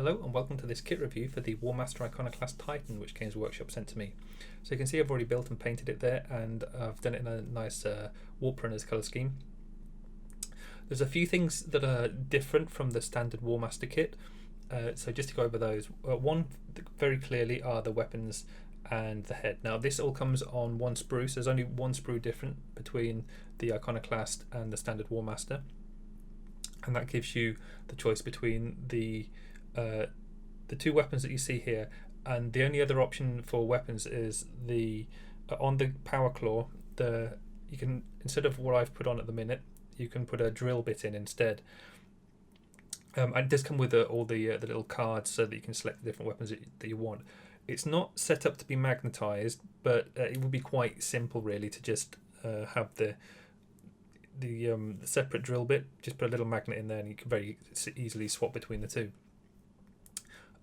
Hello and welcome to this kit review for the Warmaster Iconoclast Titan, which Games Workshop sent to me. So you can see I've already built and painted it there, and I've done it in a nice warp runners colour scheme. There's a few things that are different from the standard Warmaster kit, so just to go over those. One very clearly are the weapons and the head. Now this all comes on one sprue, so there's only one sprue different between the Iconoclast and the standard Warmaster, and that gives you the choice between the two weapons that you see here. And the only other option for weapons is the on the power claw, you can, instead of what I've put on at the minute, you can put a drill bit in instead. And it does come with all the little cards so that you can select the different weapons that you want. It's not set up to be magnetized, but it would be quite simple really to just have the separate drill bit. Just put a little magnet in there and you can very easily swap between the two.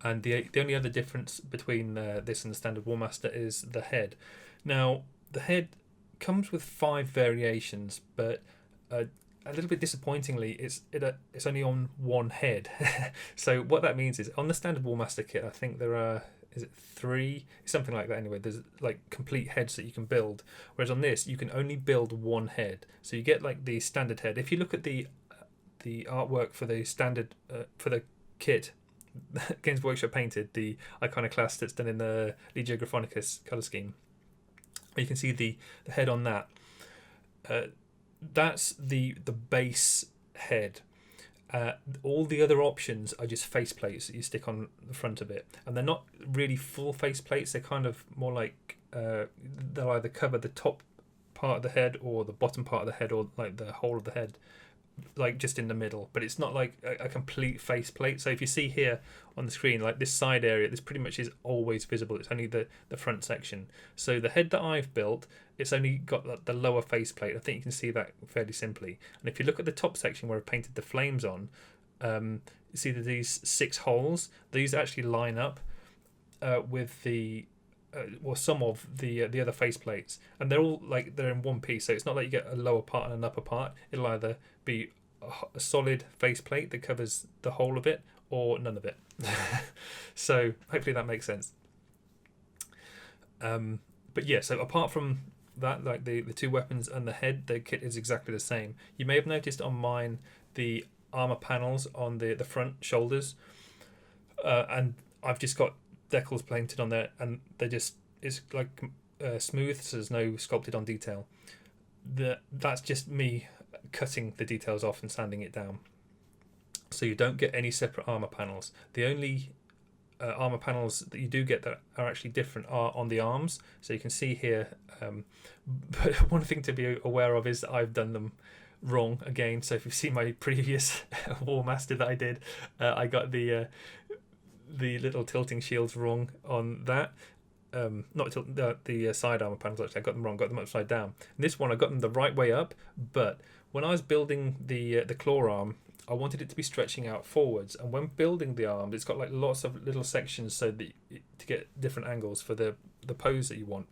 And the only other difference between this and the standard Warmaster is the head. Now the head comes with 5 variations, but a little bit disappointingly it's only on one head. So what that means is, on the standard Warmaster kit I think there are, is it 3, something like that anyway, there's like complete heads that you can build, whereas on this you can only build one head. So you get like the standard head. If you look at the artwork for the standard for the kit Games Workshop painted, the Iconoclast that's done in the Legio Gryphonicus colour scheme, you can see the head on that. That's the base head. All the other options are just faceplates that you stick on the front of it, and they're not really full faceplates. They're kind of more like they'll either cover the top part of the head or the bottom part of the head, or like the whole of the head, like just in the middle, but it's not like a complete faceplate. So if you see here on the screen, like this side area, this pretty much is always visible. It's only the front section. So the head that I've built, it's only got the lower faceplate. I think you can see that fairly simply. And if you look at the top section where I've painted the flames on, you see that these 6 holes, these actually line up with the or some of the other faceplates, and they're all like they're in one piece. So it's not like you get a lower part and an upper part. It'll either be a solid faceplate that covers the whole of it, or none of it. So hopefully that makes sense. But yeah, so apart from that, like the 2 weapons and the head, the kit is exactly the same. You may have noticed on mine the armor panels on the front shoulders, and I've just got Decals painted on there, and it's like smooth, so there's no sculpted on detail. That's just me cutting the details off and sanding it down, so you don't get any separate armor panels. The only armor panels that you do get that are actually different are on the arms. So you can see here, but one thing to be aware of is that I've done them wrong again. So if you've seen my previous Warmaster that I did, I got the little tilting shields wrong on that. Not the side armor panels, actually I got them wrong, got them upside down. And this one I got them the right way up, but when I was building the claw arm, I wanted it to be stretching out forwards, and when building the arm, it's got like lots of little sections so that to get different angles for the pose that you want.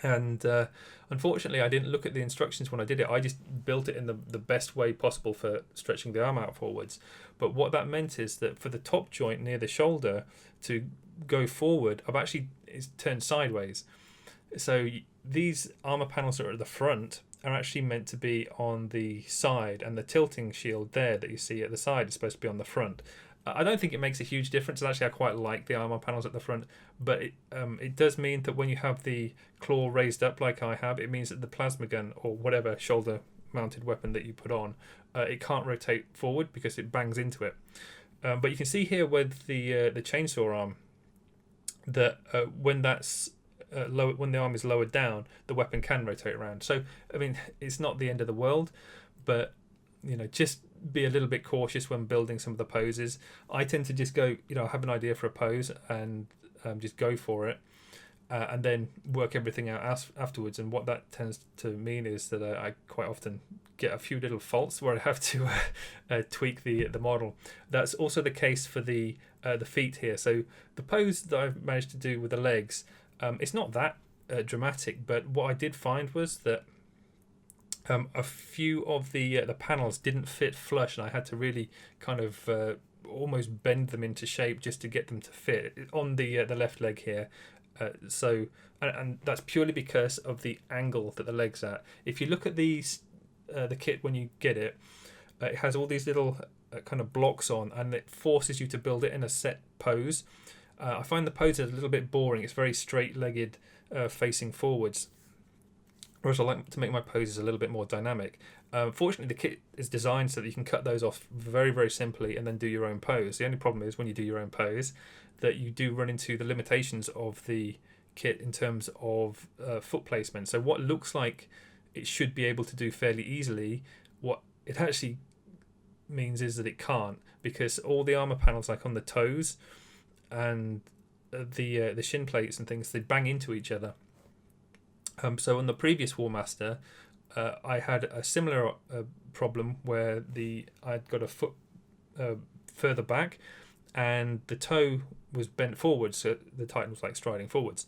And unfortunately I didn't look at the instructions when I did it. I just built it in the best way possible for stretching the arm out forwards. But what that meant is that for the top joint near the shoulder to go forward, it's turned sideways. So these armor panels that are at the front are actually meant to be on the side, and the tilting shield there that you see at the side is supposed to be on the front. I don't think it makes a huge difference. Actually, I quite like the armor panels at the front, but it does mean that when you have the claw raised up like I have, it means that the plasma gun or whatever shoulder mounted weapon that you put on, it can't rotate forward because it bangs into it. But you can see here with the chainsaw arm that when that's when the arm is lowered down, the weapon can rotate around. So I mean, it's not the end of the world, but just be a little bit cautious when building some of the poses. I tend to just go, have an idea for a pose and just go for it, and then work everything out afterwards. And what that tends to mean is that I quite often get a few little faults where I have to tweak the model. That's also the case for the feet here. So the pose that I've managed to do with the legs, it's not that dramatic, but what I did find was that a few of the panels didn't fit flush, and I had to really kind of almost bend them into shape just to get them to fit on the left leg here. And that's purely because of the angle that the leg's at. If you look at the kit when you get it, it has all these little kind of blocks on, and it forces you to build it in a set pose. I find the pose is a little bit boring. It's very straight-legged, facing forwards, whereas I like to make my poses a little bit more dynamic. Fortunately, the kit is designed so that you can cut those off very, very simply and then do your own pose. The only problem is when you do your own pose that you do run into the limitations of the kit in terms of foot placement. So what looks like it should be able to do fairly easily, what it actually means is that it can't, because all the armor panels, like on the toes and the shin plates and things, they bang into each other. So on the previous Warmaster, I had a similar problem where I'd got a foot further back, and the toe was bent forwards, so the Titan was like striding forwards,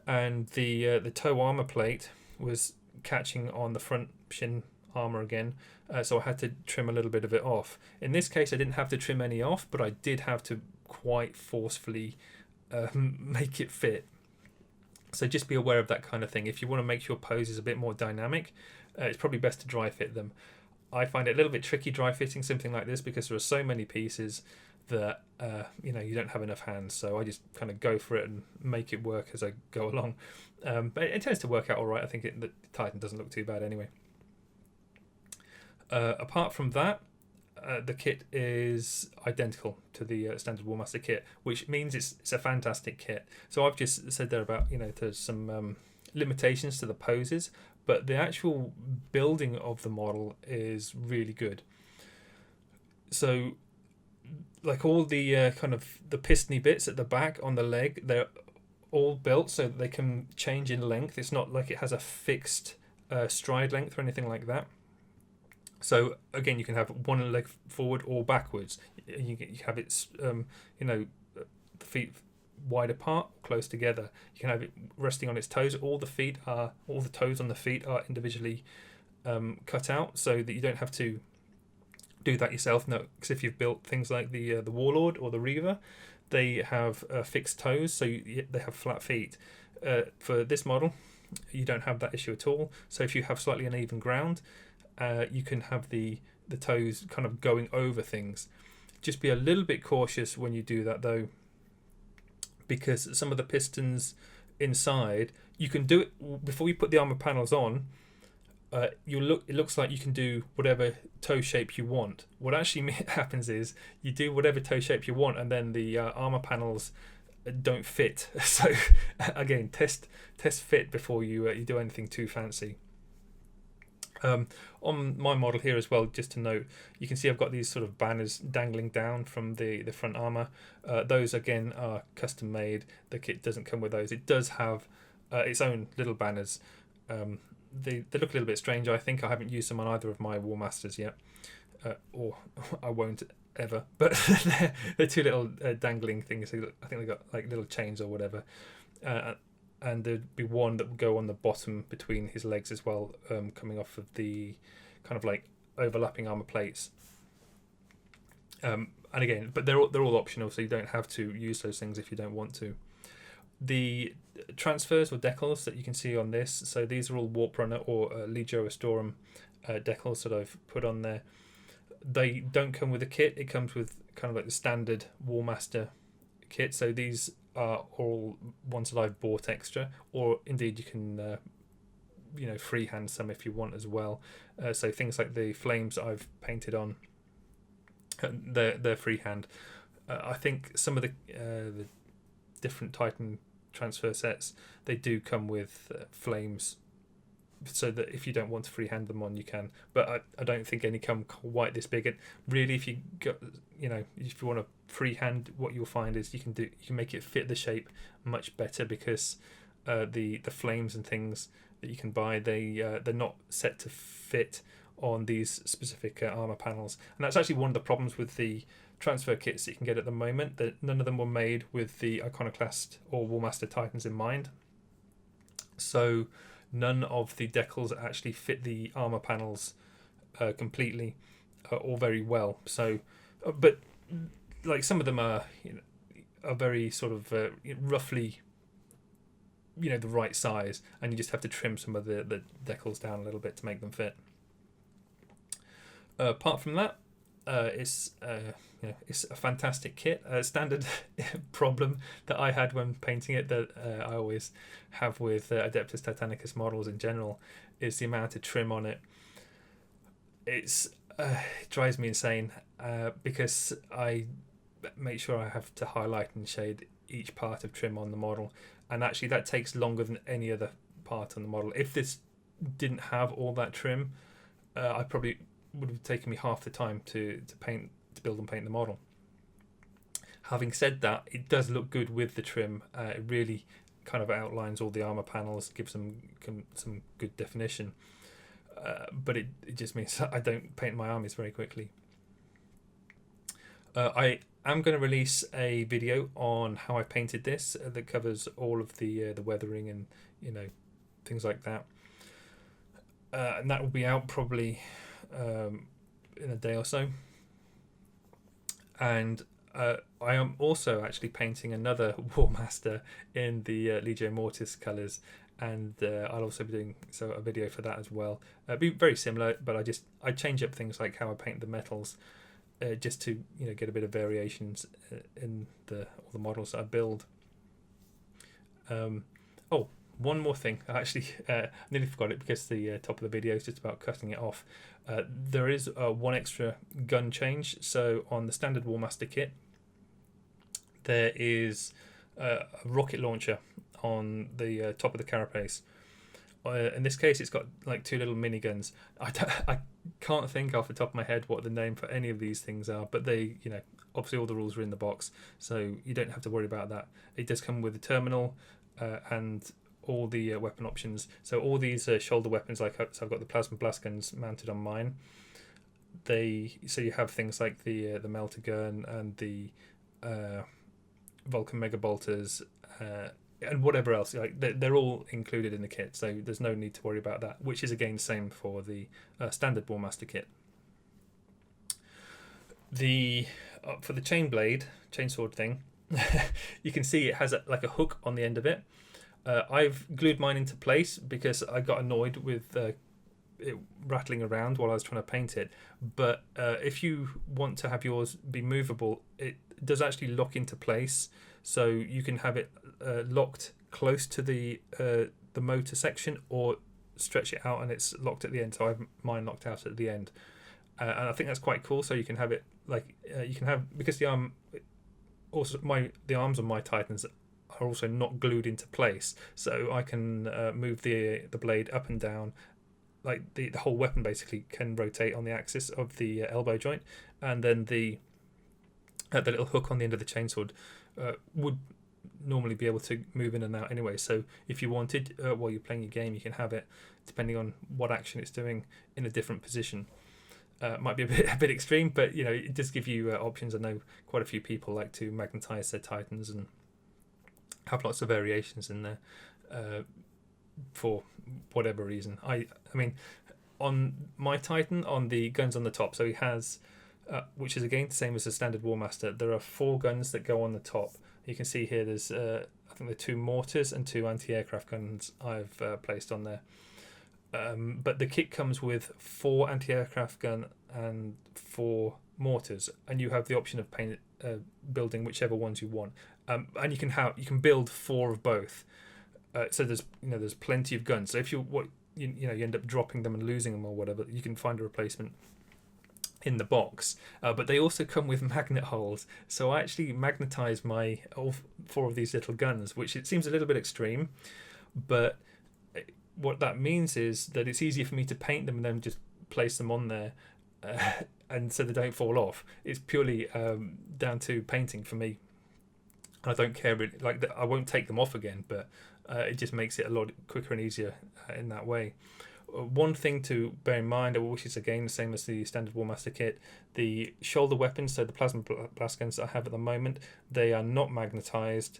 and the toe armor plate was catching on the front shin armor again, so I had to trim a little bit of it off. In this case, I didn't have to trim any off, but I did have to quite forcefully make it fit. So just be aware of that kind of thing. If you want to make your poses a bit more dynamic, it's probably best to dry fit them. I find it a little bit tricky dry fitting something like this because there are so many pieces that you don't have enough hands. So I just kind of go for it and make it work as I go along. But it tends to work out all right. I think the Titan doesn't look too bad anyway. Apart from that, the kit is identical to the standard Warmaster kit, which means it's a fantastic kit. So I've just said there about, there's some limitations to the poses, but the actual building of the model is really good. So like all the kind of the pistony bits at the back on the leg, they're all built so that they can change in length. It's not like it has a fixed stride length or anything like that. So again, you can have one leg forward or backwards. You have it, the feet wide apart, close together. You can have it resting on its toes. All the toes on the feet are individually cut out, so that you don't have to do that yourself. No, because if you've built things like the Warlord or the Reaver, they have fixed toes, so they have flat feet. For this model, you don't have that issue at all. So if you have slightly uneven ground, you can have the toes kind of going over things. Just be a little bit cautious when you do that though, because some of the pistons inside, you can do it before you put the armor panels on. It looks like you can do whatever toe shape you want. What actually happens is you do whatever toe shape you want, and then the armor panels don't fit. So again, test fit before you do anything too fancy. On my model here as well, just to note, you can see I've got these sort of banners dangling down from the front armor. Those again are custom made. The kit doesn't come with those. It does have its own little banners. They look a little bit strange. I think I haven't used them on either of my Warmasters yet, or I won't ever. But they're two little dangling things. I think they got like little chains or whatever. And there'd be one that would go on the bottom between his legs as well, coming off of the kind of like overlapping armor plates. And again, but they're all optional, so you don't have to use those things if you don't want to. The transfers or decals that you can see on this, so these are all Warp Runner or Legio Astorum decals that I've put on there. They don't come with a kit. It comes with kind of like the standard Warmaster kit. So these are all ones that I've bought extra, or indeed you can freehand some if you want as well. So things like the flames that I've painted on, they're freehand. I think some of the different Titan transfer sets, they do come with flames, so that if you don't want to freehand them on, you can. But I don't think any come quite this big. And really, if you got, if you want to freehand, what you'll find is you can make it fit the shape much better, because the flames and things that you can buy, they're not set to fit on these specific armor panels. And that's actually one of the problems with the transfer kits that you can get at the moment, that none of them were made with the Iconoclast or Warmaster Titans in mind. So none of the decals actually fit the armor panels completely or very well. So, but like some of them are, are very sort of roughly, the right size, and you just have to trim some of the decals down a little bit to make them fit. Apart from that, it's a fantastic kit. Standard problem that I had when painting it, that I always have with Adeptus Titanicus models in general, is the amount of trim on it. It drives me insane because I make sure I have to highlight and shade each part of trim on the model, and actually that takes longer than any other part on the model. If this didn't have all that trim, I probably would have taken me half the time to build and paint the model. Having said that, it does look good with the trim. It really kind of outlines all the armor panels, gives them some good definition. But it just means I don't paint my armies very quickly. I am going to release a video on how I painted this that covers all of the weathering and things like that. And that will be out probably in a day or so. And I am also actually painting another Warmaster in the Legio Mortis colours, and I'll also be doing a video for that as well. It'll be very similar, but I change up things like how I paint the metals, just to get a bit of variations in all the models that I build. One more thing. I actually nearly forgot it because the top of the video is just about cutting it off. There is one extra gun change. So on the standard Warmaster kit, there is a rocket launcher on the top of the carapace. In this case, it's got like two little miniguns. I can't think off the top of my head what the name for any of these things are, but they, obviously all the rules are in the box, so you don't have to worry about that. It does come with a terminal and all the weapon options. So all these shoulder weapons, so I've got the plasma blast guns mounted on mine. So you have things like the melter gun and the Vulcan mega bolters and whatever else. They're all included in the kit, so there's no need to worry about that. Which is again the same for the standard Warmaster kit. For the chainsword thing, you can see it has a hook on the end of it. I've glued mine into place because I got annoyed with it rattling around while I was trying to paint it. But if you want to have yours be movable, it does actually lock into place, so you can have it locked close to the motor section, or stretch it out and it's locked at the end. So I have mine locked out at the end, and I think that's quite cool. So you can have it because the arms of my Titans are also not glued into place, so I can move the blade up and down. Like the whole weapon basically can rotate on the axis of the elbow joint, and then the little hook on the end of the chainsword would normally be able to move in and out anyway. So if you wanted, while you're playing your game, you can have it, depending on what action it's doing, in a different position. Might be a bit extreme, but it does give you options. I know quite a few people like to magnetize their Titans and have lots of variations in there for whatever reason. I mean, on my Titan, on the guns on the top, so he has, which is again the same as the standard Warmaster, there are 4 guns that go on the top. You can see here there's I think there are 2 mortars and 2 anti-aircraft guns I've placed on there. But the kit comes with 4 anti-aircraft gun and 4 mortars, and you have the option of building whichever ones you want. And you can build 4 of both. So there's plenty of guns. So if you end up dropping them and losing them or whatever, you can find a replacement in the box. But they also come with magnet holes. So I actually magnetized all 4 of these little guns, which it seems a little bit extreme, but what that means is that it's easier for me to paint them and then just place them on there, and so they don't fall off. It's purely down to painting for me. I don't care really, I won't take them off again, but it just makes it a lot quicker and easier in that way. One thing to bear in mind, which is again the same as the standard Warmaster kit, the shoulder weapons, so the plasma blast guns that I have at the moment, they are not magnetized.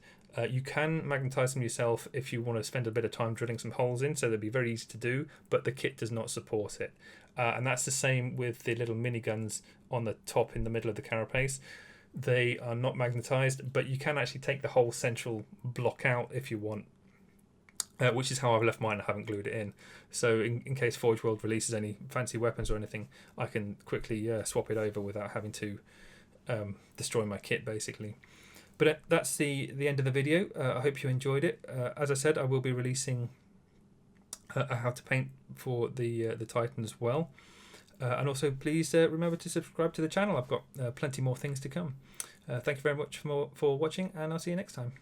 You can magnetize them yourself if you want to spend a bit of time drilling some holes in, so they'd be very easy to do, but the kit does not support it. And that's the same with the little miniguns on the top in the middle of the carapace. They are not magnetized, but you can actually take the whole central block out if you want, which is how I've left mine. I haven't glued it in. So in case Forge World releases any fancy weapons or anything, I can quickly swap it over without having to destroy my kit, basically. But that's the end of the video. I hope you enjoyed it. As I said, I will be releasing a how to paint for the Titan as well. And also, please remember to subscribe to the channel. I've got plenty more things to come. Thank you very much for watching, and I'll see you next time.